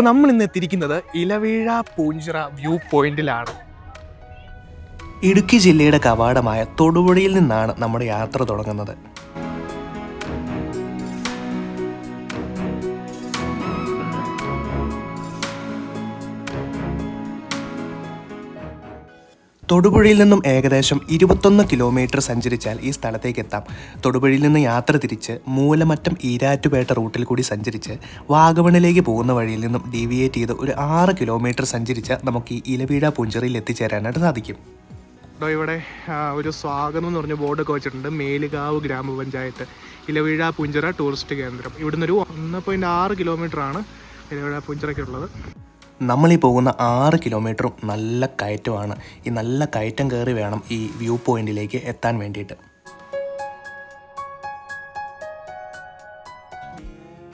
അപ്പോൾ നമ്മൾ ഇന്ന് എത്തിയിരിക്കുന്നത് ഇലവീഴ പൂഞ്ചിറ വ്യൂ പോയിന്റിലാണ്. ഇടുക്കി ജില്ലയുടെ കവാടമായ തൊടുപുഴയിൽ നിന്നാണ് നമ്മുടെ യാത്ര തുടങ്ങുന്നത്. തൊടുപുഴയിൽ നിന്നും ഏകദേശം 21 കിലോമീറ്റർ സഞ്ചരിച്ചാൽ ഈ സ്ഥലത്തേക്ക് എത്താം. തൊടുപുഴയിൽ നിന്ന് യാത്ര തിരിച്ച് മൂലമറ്റം ഈരാറ്റുപേട്ട റൂട്ടിൽ കൂടി സഞ്ചരിച്ച് വാഗമണിലേക്ക് പോകുന്ന വഴിയിൽ നിന്നും ഡീവിയേറ്റ് ചെയ്ത് ഒരു 6 കിലോമീറ്റർ സഞ്ചരിച്ച് നമുക്ക് ഈ ഇലവീഴ പൂഞ്ചിറയിൽ എത്തിച്ചേരാനായിട്ട് സാധിക്കും. ഇവിടെ ഒരു സ്വാഗതം എന്ന് പറഞ്ഞ ബോർഡൊക്കെ വെച്ചിട്ടുണ്ട്. മേലുകാവ് ഗ്രാമപഞ്ചായത്ത് ഇലവീഴ പൂഞ്ചിറ ടൂറിസ്റ്റ് കേന്ദ്രം. ഇവിടുന്ന് ഒരു 1.6 കിലോമീറ്ററാണ് ഇലവീഴ പൂഞ്ചിറയ്ക്കുള്ളത്. നമ്മളീ പോകുന്ന 6 കിലോമീറ്ററും നല്ല കയറ്റമാണ്. ഈ നല്ല കയറ്റം കയറി വേണം ഈ വ്യൂ പോയിന്റിലേക്ക് എത്താൻ വേണ്ടിയിട്ട്.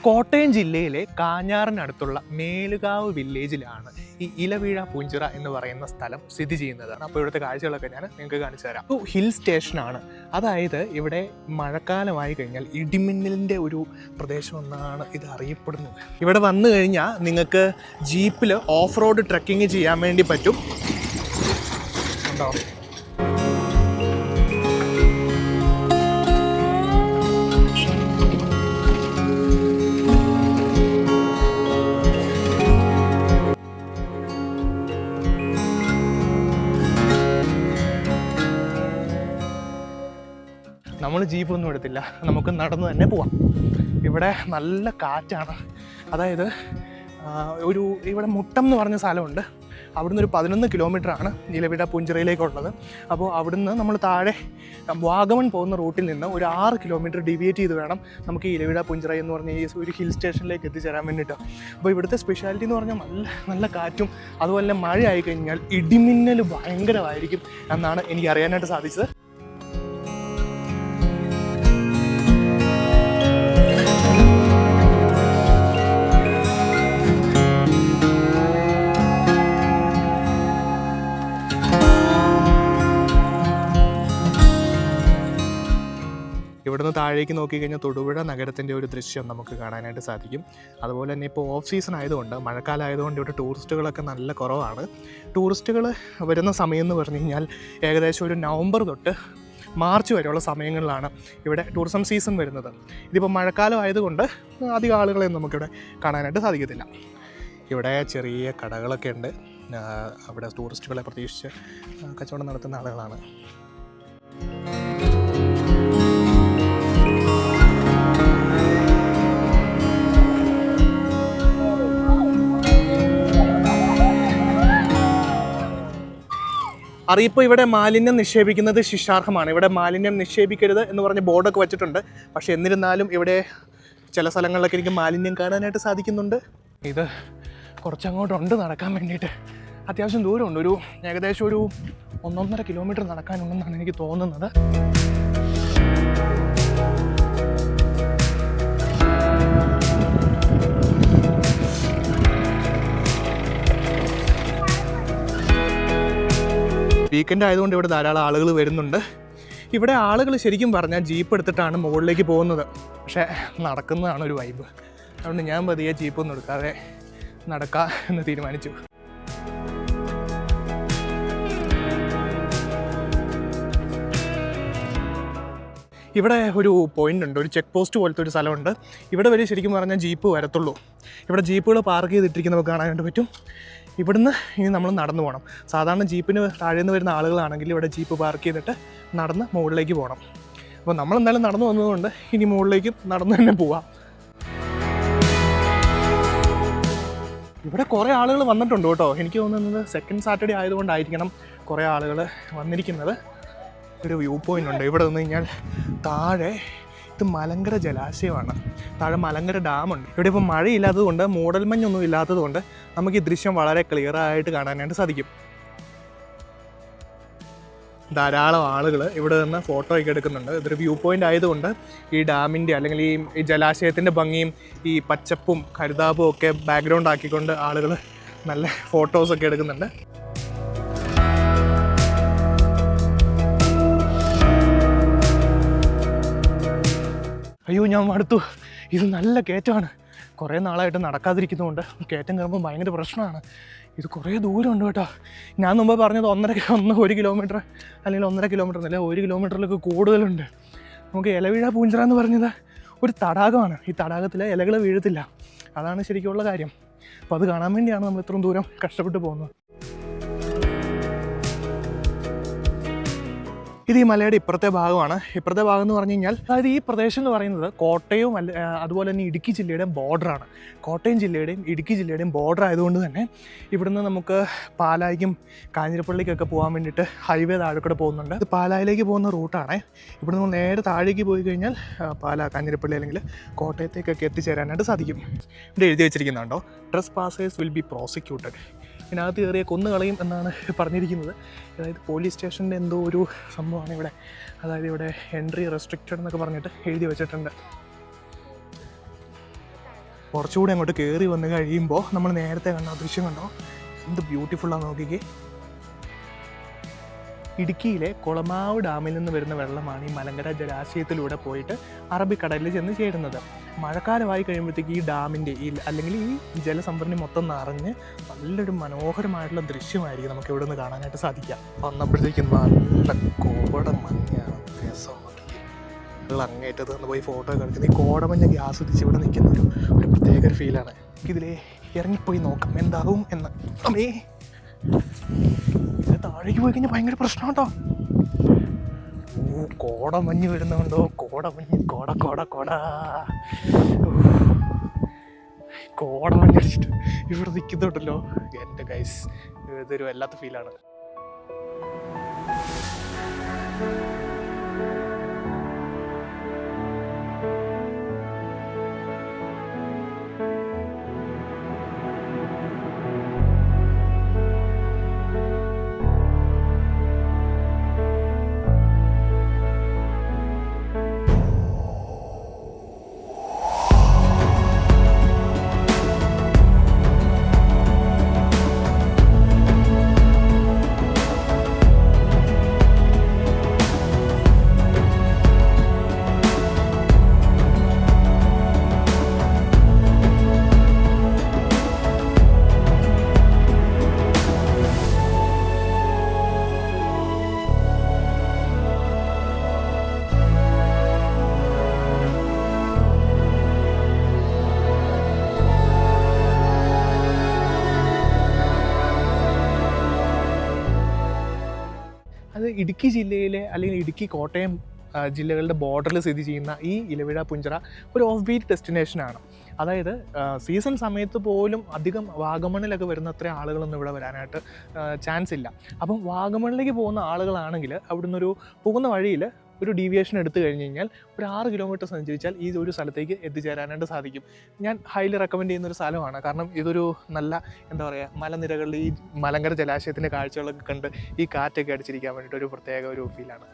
കോട്ടയം ജില്ലയിലെ കാഞ്ഞാറിനടുത്തുള്ള മേലുകാവ് വില്ലേജിലാണ് ഈ ഇലവീഴ പൂഞ്ചിറ എന്ന് പറയുന്ന സ്ഥലം സ്ഥിതി ചെയ്യുന്നതാണ്. അപ്പോൾ ഇവിടുത്തെ കാഴ്ചകളൊക്കെ ഞാൻ നിങ്ങൾക്ക് കാണിച്ചു തരാം. ഒരു ഹിൽ സ്റ്റേഷനാണ്. അതായത് ഇവിടെ മഴക്കാലമായി കഴിഞ്ഞാൽ ഇടിമിന്നലിൻ്റെ ഒരു പ്രദേശം എന്നാണ് ഇത് അറിയപ്പെടുന്നത്. ഇവിടെ വന്നു കഴിഞ്ഞാൽ നിങ്ങൾക്ക് ജീപ്പിൽ ഓഫ് റോഡ് ട്രക്കിങ് ചെയ്യാൻ വേണ്ടി പറ്റും. ഉണ്ടോ? നമ്മൾ ജീപ്പൊന്നും എടുത്തില്ല, നമുക്ക് നടന്നു തന്നെ പോവാം. ഇവിടെ നല്ല കാറ്റാണ്. അതായത് ഇവിടെ മുട്ടം എന്ന് പറഞ്ഞ സ്ഥലമുണ്ട്. അവിടുന്ന് ഒരു 11 കിലോമീറ്ററാണ് ഇലവീഴ പൂഞ്ചിറയിലേക്കുള്ളത്. അപ്പോൾ അവിടുന്ന് നമ്മൾ താഴെ വാഗമൺ പോകുന്ന റൂട്ടിൽ നിന്ന് ഒരു 6 കിലോമീറ്റർ ഡീവിയേറ്റ് ചെയ്ത് വേണം നമുക്ക് ഈ ഇലവീഴ പൂഞ്ചിറ എന്ന് പറഞ്ഞ ഈ ഒരു ഹിൽ സ്റ്റേഷനിലേക്ക് എത്തിച്ചേരാൻ വേണ്ടിയിട്ട്. അപ്പോൾ ഇവിടുത്തെ സ്പെഷ്യാലിറ്റി എന്ന് പറഞ്ഞാൽ നല്ല കാറ്റും അതുപോലെ മഴ ആയി കഴിഞ്ഞാൽ ഇടിമിന്നൽ ഭയങ്കരമായിരിക്കും എന്നാണ് എനിക്ക് അറിയാനായിട്ട് സാധിച്ചത്. ഇവിടുന്ന് താഴേക്ക് നോക്കിക്കഴിഞ്ഞാൽ തൊടുപുഴ നഗരത്തിൻ്റെ ഒരു ദൃശ്യം നമുക്ക് കാണാനായിട്ട് സാധിക്കും. അതുപോലെ തന്നെ ഇപ്പോൾ ഓഫ് സീസൺ ആയതുകൊണ്ട്, മഴക്കാലം ആയതുകൊണ്ട് ഇവിടെ ടൂറിസ്റ്റുകളൊക്കെ നല്ല കുറവാണ്. ടൂറിസ്റ്റുകൾ വരുന്ന സമയം എന്ന് പറഞ്ഞു കഴിഞ്ഞാൽ ഏകദേശം ഒരു നവംബർ തൊട്ട് മാർച്ച് വരെയുള്ള സമയങ്ങളിലാണ് ഇവിടെ ടൂറിസം സീസൺ വരുന്നത്. ഇതിപ്പോൾ മഴക്കാലം ആയതുകൊണ്ട് അധികം ആളുകളെയൊന്നും നമുക്കിവിടെ കാണാനായിട്ട് സാധിക്കത്തില്ല. ഇവിടെ ചെറിയ കടകളൊക്കെ ഉണ്ട്. അവിടെ ടൂറിസ്റ്റുകളെ പ്രതീക്ഷിച്ച് കച്ചവടം നടത്തുന്ന ആളുകളാണ്. അറിയിപ്പോൾ ഇവിടെ മാലിന്യം നിക്ഷേപിക്കുന്നത് ശിക്ഷാർഹമാണ്. ഇവിടെ മാലിന്യം നിക്ഷേപിക്കരുത് എന്ന് പറഞ്ഞ് ബോർഡൊക്കെ വെച്ചിട്ടുണ്ട്. പക്ഷേ എന്നിരുന്നാലും ഇവിടെ ചില സ്ഥലങ്ങളിലൊക്കെ എനിക്ക് മാലിന്യം കാണാനായിട്ട് സാധിക്കുന്നുണ്ട്. ഇത് കുറച്ചങ്ങോട്ടുണ്ട് നടക്കാൻ വേണ്ടിയിട്ട്. അത്യാവശ്യം ദൂരമുണ്ട്. ഏകദേശം ഒരു 1.5 കിലോമീറ്റർ നടക്കാനുണ്ടെന്നാണ് എനിക്ക് തോന്നുന്നത്. വീക്കെൻഡ് ആയതുകൊണ്ട് ഇവിടെ ധാരാളം ആളുകൾ വരുന്നുണ്ട്. ഇവിടെ ആളുകൾ ശരിക്കും പറഞ്ഞാൽ ജീപ്പ് എടുത്തിട്ടാണ് മുകളിലേക്ക് പോകുന്നത്. പക്ഷേ നടക്കുന്നതാണ് ഒരു വൈബ്. അതുകൊണ്ട് ഞാൻ പതിയെ ജീപ്പൊന്നും എടുക്കാതെ നടക്കാം എന്ന് തീരുമാനിച്ചു. ഇവിടെ ഒരു പോയിൻ്റ് ഉണ്ട്, ഒരു ചെക്ക് പോസ്റ്റ് പോലത്തെ ഒരു സ്ഥലമുണ്ട്. ഇവിടെ വരെ ശരിക്കും പറഞ്ഞാൽ ജീപ്പ് വരത്തുള്ളൂ. ഇവിടെ ജീപ്പുകൾ പാർക്ക് ചെയ്തിട്ടിരിക്കുന്നത് നമുക്ക് കാണാനായിട്ട് പറ്റും. ഇവിടുന്ന് ഇനി നമ്മൾ നടന്നു പോകണം. സാധാരണ ജീപ്പിന് താഴെ നിന്ന് വരുന്ന ആളുകളാണെങ്കിൽ ഇവിടെ ജീപ്പ് പാർക്ക് ചെയ്തിട്ട് നടന്ന് മുകളിലേക്ക് പോകണം. അപ്പോൾ നമ്മളെന്തായാലും നടന്നു വന്നതുകൊണ്ട് ഇനി മുകളിലേക്ക് നടന്നു തന്നെ പോവാം. ഇവിടെ കുറേ ആളുകൾ വന്നിട്ടുണ്ട് കേട്ടോ. എനിക്ക് തോന്നുന്നത് സെക്കൻഡ് സാറ്റർഡേ ആയതുകൊണ്ടായിരിക്കണം കുറേ ആളുകൾ വന്നിരിക്കുന്നത്. ഒരു വ്യൂ പോയിൻ്റ് ഉണ്ട്. ഇവിടെ നിന്ന് കഴിഞ്ഞാൽ താഴെ ഇത് മലങ്കര ജലാശയമാണ്. താഴെ മലങ്കര ഡാമുണ്ട്. ഇവിടെ ഇപ്പോൾ മഴയില്ലാത്തത് കൊണ്ട്, മൂടൽമഞ്ഞൊന്നും ഇല്ലാത്തത് കൊണ്ട് നമുക്ക് ഈ ദൃശ്യം വളരെ ക്ലിയറായിട്ട് കാണാനായിട്ട് സാധിക്കും. ധാരാളം ആളുകൾ ഇവിടെ നിന്ന് ഫോട്ടോ ഒക്കെ എടുക്കുന്നുണ്ട്. ഇതൊരു വ്യൂ പോയിൻ്റ് ആയതുകൊണ്ട് ഈ ഡാമിൻ്റെ അല്ലെങ്കിൽ ഈ ജലാശയത്തിൻ്റെ ഭംഗിയും ഈ പച്ചപ്പും ഹരിതാപവും ഒക്കെ ബാക്ക്ഗ്രൗണ്ട് ആക്കിക്കൊണ്ട് ആളുകൾ നല്ല ഫോട്ടോസൊക്കെ എടുക്കുന്നുണ്ട്. അയ്യോ, ഞാൻ മടുത്തു. ഇത് നല്ല കയറ്റമാണ്. കുറേ നാളായിട്ട് നടക്കാതിരിക്കുന്നതുകൊണ്ട് കയറ്റം കയറുമ്പോൾ ഭയങ്കര പ്രശ്നമാണ്. ഇത് കുറേ ദൂരമുണ്ട് കേട്ടോ. ഞാൻ മുമ്പ് പറഞ്ഞത് 1 കിലോമീറ്റർ അല്ലെങ്കിൽ 1.5 കിലോമീറ്റർ എന്നല്ല, 1 കിലോമീറ്ററിലൊക്കെ കൂടുതലുണ്ട്. നമുക്ക് ഇലവീഴ പൂഞ്ചിറ എന്ന് പറഞ്ഞത് ഒരു തടാകമാണ്. ഈ തടാകത്തിൽ ഇലകൾ വീഴത്തില്ല, അതാണ് ശരിക്കുള്ള കാര്യം. അപ്പോൾ അത് കാണാൻ വേണ്ടിയാണ് നമ്മൾ ഇത്രയും ദൂരം കഷ്ടപ്പെട്ട് പോകുന്നത്. ഇത് ഈ മലയുടെ ഇപ്പുറത്തെ ഭാഗമാണ്. ഇപ്പുറത്തെ ഭാഗം എന്ന് പറഞ്ഞു കഴിഞ്ഞാൽ, അതായത് ഈ പ്രദേശം എന്ന് പറയുന്നത് കോട്ടയവും അതുപോലെ തന്നെ ഇടുക്കി ജില്ലയുടെയും ബോർഡറാണ്. കോട്ടയം ജില്ലയുടെയും ഇടുക്കി ജില്ലയുടെയും ബോർഡർ ആയതുകൊണ്ട് തന്നെ ഇവിടുന്ന് നമുക്ക് പാലായിക്കും കാഞ്ഞിരപ്പള്ളിക്കൊക്കെ പോകാൻ വേണ്ടിയിട്ട് ഹൈവേ താഴെ കൂടെ പോകുന്നുണ്ട്. ഇത് പാലായിലേക്ക് പോകുന്ന റൂട്ടാണ്. ഇവിടെ നിന്ന് നേരെ താഴേക്ക് പോയി കഴിഞ്ഞാൽ കാഞ്ഞിരപ്പള്ളി അല്ലെങ്കിൽ കോട്ടയത്തേക്കൊക്കെ എത്തിച്ചേരാനായിട്ട് സാധിക്കും. ഇവിടെ എഴുതി വെച്ചിരിക്കുന്നുണ്ടോ, trespassers will be prosecuted. ഇതിനകത്ത് കയറിയ കൊന്നുകളയും എന്നാണ് പറഞ്ഞിരിക്കുന്നത്. അതായത് പോലീസ് സ്റ്റേഷൻ്റെ എന്തോ ഒരു സംഭവമാണ് ഇവിടെ. അതായത് ഇവിടെ എൻട്രി റെസ്ട്രിക്റ്റഡ് എന്നൊക്കെ പറഞ്ഞിട്ട് എഴുതി വെച്ചിട്ടുണ്ട്. കുറച്ചുകൂടി അങ്ങോട്ട് കയറി വന്ന് കഴിയുമ്പോൾ നമ്മൾ നേരത്തെ കണ്ട ദൃശ്യം കണ്ടോ, എന്ത് ബ്യൂട്ടിഫുള്ളാണ് നോക്കിക്കേ. ഇടുക്കിയിലെ കുളമാവ് ഡാമിൽ നിന്ന് വരുന്ന വെള്ളമാണ് ഈ മലങ്കര ജലാശയത്തിലൂടെ പോയിട്ട് അറബിക്കടലിൽ ചെന്ന് ചേരുന്നത്. മഴക്കാലമായി കഴിയുമ്പോഴത്തേക്ക് ഈ ഡാമിൻ്റെ അല്ലെങ്കിൽ ഈ ജലസംഭരണി മൊത്തം നിറഞ്ഞ് നല്ലൊരു മനോഹരമായിട്ടുള്ള ദൃശ്യമായിരിക്കും നമുക്ക് ഇവിടെ നിന്ന് കാണാനായിട്ട് സാധിക്കുക. വന്നപ്പോഴത്തേക്കും നല്ല കോടമഞ്ഞാണ്. രസം നോക്കി അങ്ങേറ്റത്ത് നിന്ന് പോയി ഫോട്ടോ കളിക്കുന്നത് ഈ കോടമഞ്ഞൊക്കെ ആസ്വദിച്ച് ഇവിടെ നിൽക്കുന്ന ഒരു പ്രത്യേക ഒരു ഫീലാണ്. ഇതിലേ ഇറങ്ങിപ്പോയി നോക്കാം എന്താവും എന്ന്. അമ്മേ, താഴേക്ക് പോയി കഴിഞ്ഞാൽ ഭയങ്കര പ്രശ്നം കേട്ടോ. കോടമഞ്ഞ് വരുന്നുണ്ടോ, കോടമഞ്ഞ്, കോടമഞ്ഞടിച്ചിട്ട് ഇവിടെ നിൽക്കുന്നുണ്ടല്ലോ എൻ്റെ ഗൈസ്. ഇതൊരു വല്ലാത്ത ഫീലാണ്. അത് ഇടുക്കി ജില്ലയിലെ അല്ലെങ്കിൽ ഇടുക്കി കോട്ടയം ജില്ലകളുടെ ബോർഡറിൽ സ്ഥിതി ചെയ്യുന്ന ഈ ഇലവിഴ പുഞ്ചിറ ഒരു ഓഫ് ബീറ്റ് ഡെസ്റ്റിനേഷനാണ്. അതായത് സീസൺ സമയത്ത് പോലും അധികം വാഗമണിലൊക്കെ വരുന്ന അത്ര ആളുകളൊന്നും ഇവിടെ വരാനായിട്ട് ചാൻസ് ഇല്ല. അപ്പം വാഗമണിലേക്ക് പോകുന്ന ആളുകളാണെങ്കിൽ അവിടുന്ന് പോകുന്ന വഴിയിൽ ഒരു ഡീവിയേഷൻ എടുത്തു കഴിഞ്ഞ് കഴിഞ്ഞാൽ ഒരു 6 കിലോമീറ്റർ സഞ്ചരിച്ചാൽ ഈ ഒരു സ്ഥലത്തേക്ക് എത്തിച്ചേരാനായിട്ട് സാധിക്കും. ഞാൻ ഹൈലി റെക്കമെൻഡ് ചെയ്യുന്നൊരു സ്ഥലമാണ്. കാരണം ഇതൊരു നല്ല എന്താ പറയുക, മലനിരകളിൽ ഈ മലങ്കര ജലാശയത്തിൻ്റെ കാഴ്ചകളൊക്കെ കണ്ട് ഈ കാറ്റൊക്കെ അടിച്ചിരിക്കാൻ വേണ്ടിയിട്ട് ഒരു പ്രത്യേക ഒരു ഫീലാണ്.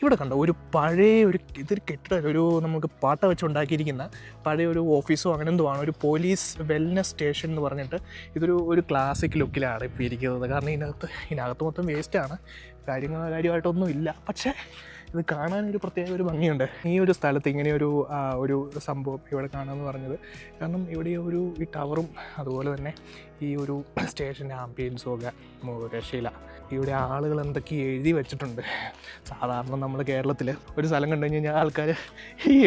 ഇവിടെ കണ്ടോ ഒരു പഴയ ഇതൊരു കെട്ടിടം, നമുക്ക് പാട്ട വെച്ചുണ്ടാക്കിയിരിക്കുന്ന പഴയ ഒരു ഓഫീസോ അങ്ങനെ എന്തോ ആണ്. ഒരു പോലീസ് വെൽനെസ് സ്റ്റേഷൻ എന്ന് പറഞ്ഞിട്ട് ഒരു ക്ലാസിക് ലുക്കിലാണ് ഇപ്പോൾ ഇരിക്കുന്നത്. കാരണം ഇതിനകത്ത് മൊത്തം വേസ്റ്റാണ്, കാര്യമായിട്ടൊന്നും ഇല്ല. പക്ഷേ ഇത് കാണാനൊരു പ്രത്യേക ഒരു ഭംഗിയുണ്ട്. ഈ ഒരു സ്ഥലത്ത് ഇങ്ങനെ ഒരു സംഭവം ഇവിടെ കാണാമെന്ന് പറഞ്ഞത് കാരണം ഇവിടെ ഈ ടവറും അതുപോലെ തന്നെ ഈ ഒരു സ്റ്റേഷൻ്റെ ആംബിയൻസും ഒക്കെ രക്ഷയില്ല. ഇവിടെ ആളുകൾ എന്തൊക്കെ എഴുതി വെച്ചിട്ടുണ്ട്. സാധാരണ നമ്മൾ കേരളത്തിൽ ഒരു സ്ഥലം കണ്ടു കഴിഞ്ഞാൽ ആൾക്കാർ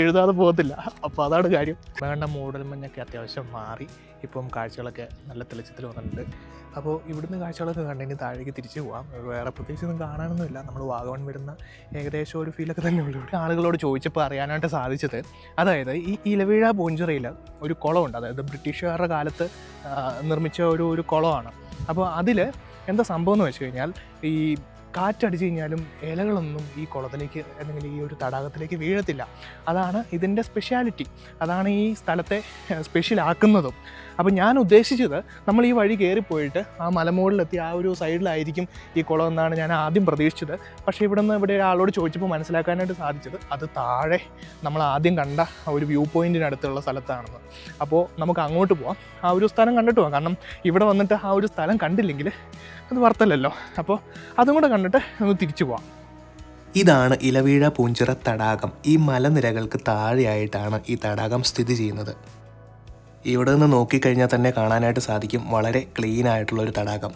എഴുതാതെ പോകത്തില്ല. അപ്പോൾ അതാണ് കാര്യം. വേണ്ട മൂടൽമഞ്ഞൊക്കെ അത്യാവശ്യം മാറി ഇപ്പം കാഴ്ചകളൊക്കെ നല്ല തെളിച്ചത്തിൽ വന്നിട്ടുണ്ട്. അപ്പോൾ ഇവിടുന്ന് കാഴ്ചകളൊക്കെ കണ്ടതിന് താഴേക്ക് തിരിച്ചു പോകാം. വേറെ പ്രത്യേകിച്ചൊന്നും കാണാനൊന്നുമില്ല. നമ്മൾ വാഗമൺ വരുന്ന ഏകദേശം ഒരു ഫീലൊക്കെ തന്നെ ഉള്ളൂ. ആളുകളോട് ചോദിച്ചപ്പോൾ അറിയാനായിട്ട് സാധിച്ചത്, അതായത് ഈ ഇലവീഴ പൂഞ്ചിറയിൽ ഒരു കുളമുണ്ട്. അതായത് ബ്രിട്ടീഷുകാരുടെ കാലത്ത് നിർമ്മിച്ച ഒരു കുളമാണ്. അപ്പോൾ അതിൽ എന്താ സംഭവം എന്ന് വെച്ച് കഴിഞ്ഞാൽ ഈ കാറ്റടിച്ച് കഴിഞ്ഞാലും ഇലകളൊന്നും ഈ കുളത്തിലേക്ക് അല്ലെങ്കിൽ ഈ ഒരു തടാകത്തിലേക്ക് വീഴത്തില്ല. അതാണ് ഇതിൻ്റെ സ്പെഷ്യാലിറ്റി. അതാണ് ഈ സ്ഥലത്തെ സ്പെഷ്യലാക്കുന്നതും. അപ്പോൾ ഞാൻ ഉദ്ദേശിച്ചത് നമ്മൾ ഈ വഴി കയറിപ്പോയിട്ട് ആ മലമുകളിലെത്തി ആ ഒരു സൈഡിലായിരിക്കും ഈ കുളം എന്നാണ് ഞാൻ ആദ്യം പ്രതീക്ഷിച്ചത്. പക്ഷേ ഇവിടെ ഒരാളോട് ചോദിച്ചപ്പോൾ മനസ്സിലാക്കാനായിട്ട് സാധിച്ചത് അത് താഴെ നമ്മൾ ആദ്യം കണ്ട ആ ഒരു വ്യൂ പോയിൻറ്റിനടുത്തുള്ള സ്ഥലത്താണെന്ന്. അപ്പോൾ നമുക്ക് അങ്ങോട്ട് പോവാം, ആ ഒരു സ്ഥലം കണ്ടിട്ട് പോകാം. കാരണം ഇവിടെ വന്നിട്ട് ആ ഒരു സ്ഥലം കണ്ടില്ലെങ്കിൽ അത് വರ್ತല്ലല്ലോ. അപ്പോൾ അതും കൂടെ കണ്ടിട്ട് നമുക്ക് തിരിച്ചു പോവാം. ഇതാണ് ഇലവീഴ പൂഞ്ചിറ തടാകം. ഈ മലനിരകൾക്ക് താഴെയായിട്ടാണ് ഈ തടാകം സ്ഥിതി ചെയ്യുന്നത്. ഇവിടെ നിന്ന് നോക്കിക്കഴിഞ്ഞാൽ തന്നെ കാണാനായിട്ട് സാധിക്കും വളരെ ക്ലീൻ ആയിട്ടുള്ളൊരു തടാകം.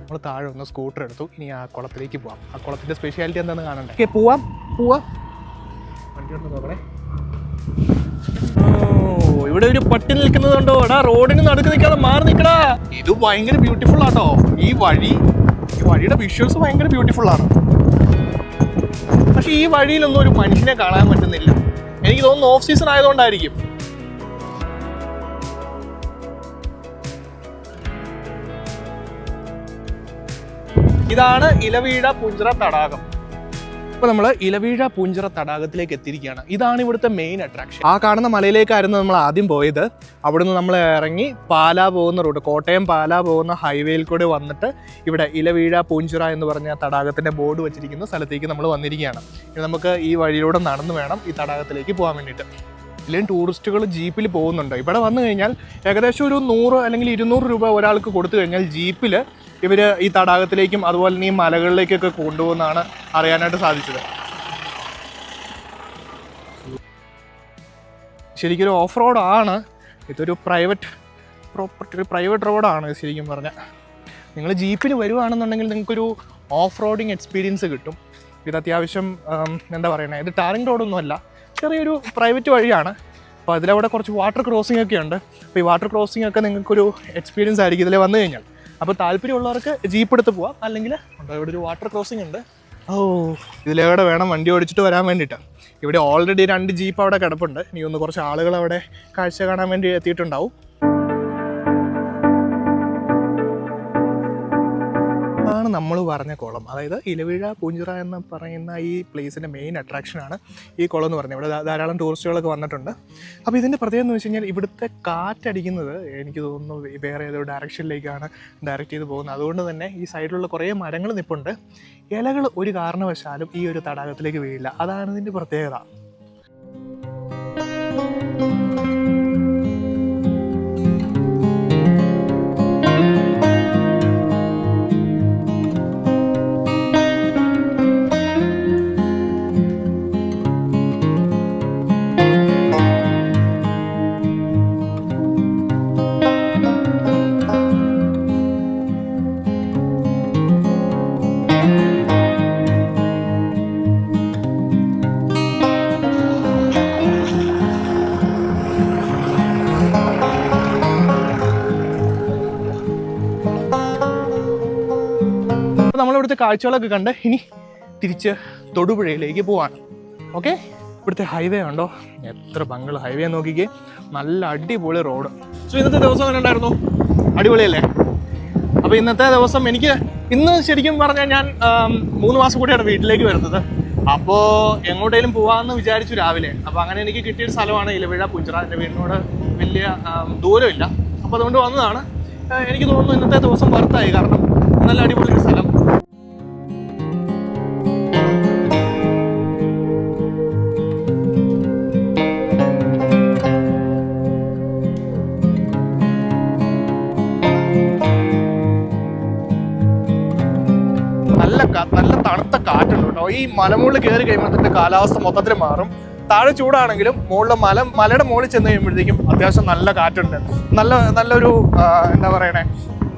നമ്മൾ താഴെ ഒന്ന് സ്കൂട്ടർ എടുത്തു. ഇനി ആ കുളത്തിലേക്ക് പോവാം. ആ കുളത്തിൻ്റെ സ്പെഷ്യാലിറ്റി എന്താണെന്ന് കാണണ്ടേ? ഓക്കെ, പോവാം. വണ്ടി കൊണ്ട് നോക്കണേ. ഇവിടെ ഒരു പട്ടി നിൽക്കുന്നതുണ്ടോ? എടാ, റോഡിന് നടുക്ക് നിൽക്കാതെ മാറി നിൽക്കടാ. ഇത് ഭയങ്കര ബ്യൂട്ടിഫുൾ ആട്ടോ. ഈ വഴിയുടെ വിഷ്വൽസ് ഭയങ്കര ബ്യൂട്ടിഫുൾ ആണ്. പക്ഷെ ഈ വഴിയിലൊന്നും ഒരു മനുഷ്യനെ കാണാൻ പറ്റുന്നില്ല. എനിക്ക് തോന്നുന്നു ഓഫ് സീസൺ ആയതുകൊണ്ടായിരിക്കും. ഇതാണ് ഇലവീഴ പൂഞ്ചിറ തടാകം. ഇപ്പോൾ നമ്മൾ ഇലവീഴ പൂഞ്ചിറ തടാകത്തിലേക്ക് എത്തിയിരിക്കുകയാണ്. ഇതാണ് ഇവിടുത്തെ മെയിൻ അട്രാക്ഷൻ. ആ കാണുന്ന മലയിലേക്കായിരുന്നു നമ്മൾ ആദ്യം പോയത്. അവിടുന്ന് നമ്മൾ ഇറങ്ങി പാലാ പോകുന്ന റൂട്ട്, കോട്ടയം പാലാ പോകുന്ന ഹൈവേയിൽ കൂടെ വന്നിട്ട് ഇവിടെ ഇലവീഴ പൂഞ്ചിറ എന്ന് പറഞ്ഞ തടാകത്തിൻ്റെ ബോർഡ് വെച്ചിരിക്കുന്ന സ്ഥലത്തേക്ക് നമ്മൾ വന്നിരിക്കുകയാണ്. ഇനി നമുക്ക് ഈ വഴിയിലൂടെ നടന്നു വേണം ഈ തടാകത്തിലേക്ക് പോകാൻ വേണ്ടിയിട്ട്. ഇല്ലെങ്കിൽ ടൂറിസ്റ്റുകൾ ജീപ്പിൽ പോകുന്നുണ്ട്. ഇവിടെ വന്നു കഴിഞ്ഞാൽ ഏകദേശം ഒരു 100 അല്ലെങ്കിൽ 200 രൂപ ഒരാൾക്ക് കൊടുത്തു കഴിഞ്ഞാൽ ജീപ്പിൽ ഇവർ ഈ തടാകത്തിലേക്കും അതുപോലെ തന്നെ ഈ മലകളിലേക്കൊക്കെ കൊണ്ടുപോകുന്നതാണ് അറിയാനായിട്ട് സാധിച്ചത്. ശരിക്കും ഓഫ് റോഡാണ്. ഇതൊരു പ്രൈവറ്റ് റോഡാണ് ശരിക്കും പറഞ്ഞാൽ. നിങ്ങൾ ജീപ്പിന് വരുവാണെന്നുണ്ടെങ്കിൽ നിങ്ങൾക്കൊരു ഓഫ് റോഡിങ് എക്സ്പീരിയൻസ് കിട്ടും. ഇത് അത്യാവശ്യം എന്താ പറയുന്നത്, ഇത് ടാറിങ് റോഡൊന്നുമല്ല, ചെറിയൊരു പ്രൈവറ്റ് വഴിയാണ്. അപ്പോൾ അതിലവിടെ കുറച്ച് വാട്ടർ ക്രോസിംഗ് ഒക്കെ ഉണ്ട്. അപ്പോൾ ഈ വാട്ടർ ക്രോസിംഗ് ഒക്കെ നിങ്ങൾക്കൊരു എക്സ്പീരിയൻസ് ആയിരിക്കും ഇതിൽ വന്നു കഴിഞ്ഞാൽ. അപ്പോൾ താല്പര്യമുള്ളവർക്ക് ജീപ്പ് എടുത്ത് പോവാം. അല്ലെങ്കിൽ ഇവിടെ ഒരു വാട്ടർ ക്രോസിംഗ് ഉണ്ട്. ഇതിലൂടെ വേണം വണ്ടി ഓടിച്ചിട്ട് വരാൻ വേണ്ടിയിട്ട്. ഇവിടെ ഓൾറെഡി 2 ജീപ്പ് അവിടെ കിടപ്പുണ്ട്. ഇനി ഒന്ന് കുറച്ച് ആളുകൾ അവിടെ കാഴ്ച കാണാൻ വേണ്ടി എത്തിയിട്ടുണ്ടാവും. ആണ് നമ്മൾ പറഞ്ഞ കുളം. അതായത് ഇലവീഴ പൂഞ്ചിറ എന്ന് പറയുന്ന ഈ പ്ലേസിൻ്റെ മെയിൻ അട്രാക്ഷനാണ് ഈ കുളം എന്ന് പറഞ്ഞത്. ഇവിടെ ധാരാളം ടൂറിസ്റ്റുകളൊക്കെ വന്നിട്ടുണ്ട്. അപ്പോൾ ഇതിൻ്റെ പ്രത്യേകത എന്ന് വെച്ച് കഴിഞ്ഞാൽ ഇവിടുത്തെ കാറ്റടിക്കുന്നത് എനിക്ക് തോന്നുന്നു വേറെ ഏതോ ഡയറക്ഷനിലേക്കാണ് ഡയറക്റ്റ് ചെയ്ത് പോകുന്നത്. അതുകൊണ്ട് തന്നെ ഈ സൈഡിലുള്ള കുറേ മരങ്ങൾ നിൽപ്പുണ്ട്. ഇലകൾ ഒരു കാരണവശാലും ഈ ഒരു തടാകത്തിലേക്ക് വീഴില്ല. അതാണ് ഇതിൻ്റെ പ്രത്യേകത. നമ്മളിവിടുത്തെ കാഴ്ചകളൊക്കെ കണ്ട് ഇനി തിരിച്ച് തൊടുപുഴയിലേക്ക് പോവാണ്. ഓക്കെ, ഇവിടുത്തെ ഹൈവേ ഉണ്ടോ, എത്ര ഭംഗിയുള്ള ഹൈവേ നോക്കിക്കേ. നല്ല അടിപൊളി റോഡ്. സോ ഇന്നത്തെ ദിവസം എങ്ങനെ ഉണ്ടായിരുന്നു? അടിപൊളിയല്ലേ? അപ്പോൾ ഇന്നത്തെ ദിവസം ഇന്ന് ശരിക്കും പറഞ്ഞാൽ ഞാൻ 3 മാസം കൂടിയാണ് വീട്ടിലേക്ക് വരുന്നത്. അപ്പോൾ എങ്ങോട്ടേലും പോകാമെന്ന് വിചാരിച്ചു രാവിലെ. അപ്പോൾ അങ്ങനെ എനിക്ക് കിട്ടിയൊരു സ്ഥലമാണ് ഇലവീഴ പൂഞ്ചിറ. എൻ്റെ വീടിനോട് വലിയ ദൂരമില്ല. അപ്പോൾ അതുകൊണ്ട് വന്നതാണ്. എനിക്ക് തോന്നുന്നു ഇന്നത്തെ ദിവസം വർത്തായി. കാരണം നല്ല അടിപൊളി സ്ഥലം. നല്ല തണുത്ത കാറ്റുണ്ട് കേട്ടോ. ഈ മലമുകളിൽ കയറി കഴിയുമ്പോഴത്തെ കാലാവസ്ഥ മൊത്തത്തിൽ മാറും. താഴെ ചൂടാണെങ്കിലും മലയുടെ മുകളിൽ ചെന്ന് കഴിയുമ്പോഴത്തേക്കും അത്യാവശ്യം നല്ല കാറ്റുണ്ട്. നല്ലൊരു എന്താ പറയണേ,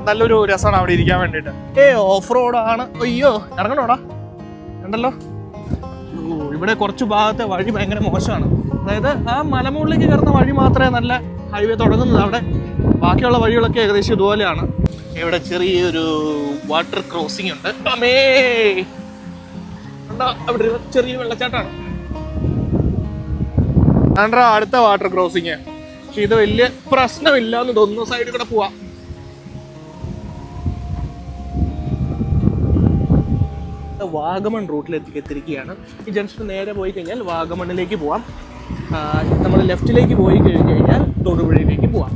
നല്ലൊരു രസമാണ് അവിടെ ഇരിക്കാൻ വേണ്ടിയിട്ട്. ഓഫ് റോഡാണ്. അയ്യോ, ഇറങ്ങണോടാ, ഉണ്ടല്ലോ. ഇവിടെ കുറച്ച് ഭാഗത്തെ വഴി ഭയങ്കര മോശമാണ്. അതായത് ആ മലമുകളിലേക്ക് കയറുന്ന വഴി മാത്രമേ നല്ല ഹൈവേ തുടങ്ങുന്നത്. അവിടെ ബാക്കിയുള്ള വഴികളൊക്കെ ഏകദേശം ഇതുപോലെയാണ്. ഇവിടെ ചെറിയൊരു വാട്ടർ ക്രോസിംഗ് ഉണ്ട്. അവിടെ ചെറിയ വെള്ളച്ചാട്ടമാണ്. ആണ്ട്രാ അടുത്ത വാട്ടർ ക്രോസിങ്. പക്ഷെ ഇത് വലിയ പ്രശ്നമില്ല എന്ന് തോന്നുന്നു. സൈഡിൽ കൂടെ പോവാം. വാഗമൺ റൂട്ടിലേക്ക് എത്തിയിരിക്കുകയാണ്. ഈ ജംഗ്ഷൻ നേരെ പോയി കഴിഞ്ഞാൽ വാഗമണ്ണിലേക്ക് പോവാം. നമ്മൾ ലെഫ്റ്റിലേക്ക് പോയി കഴിഞ്ഞ് കഴിഞ്ഞാൽ തൊടുപുഴയിലേക്ക് പോവാം.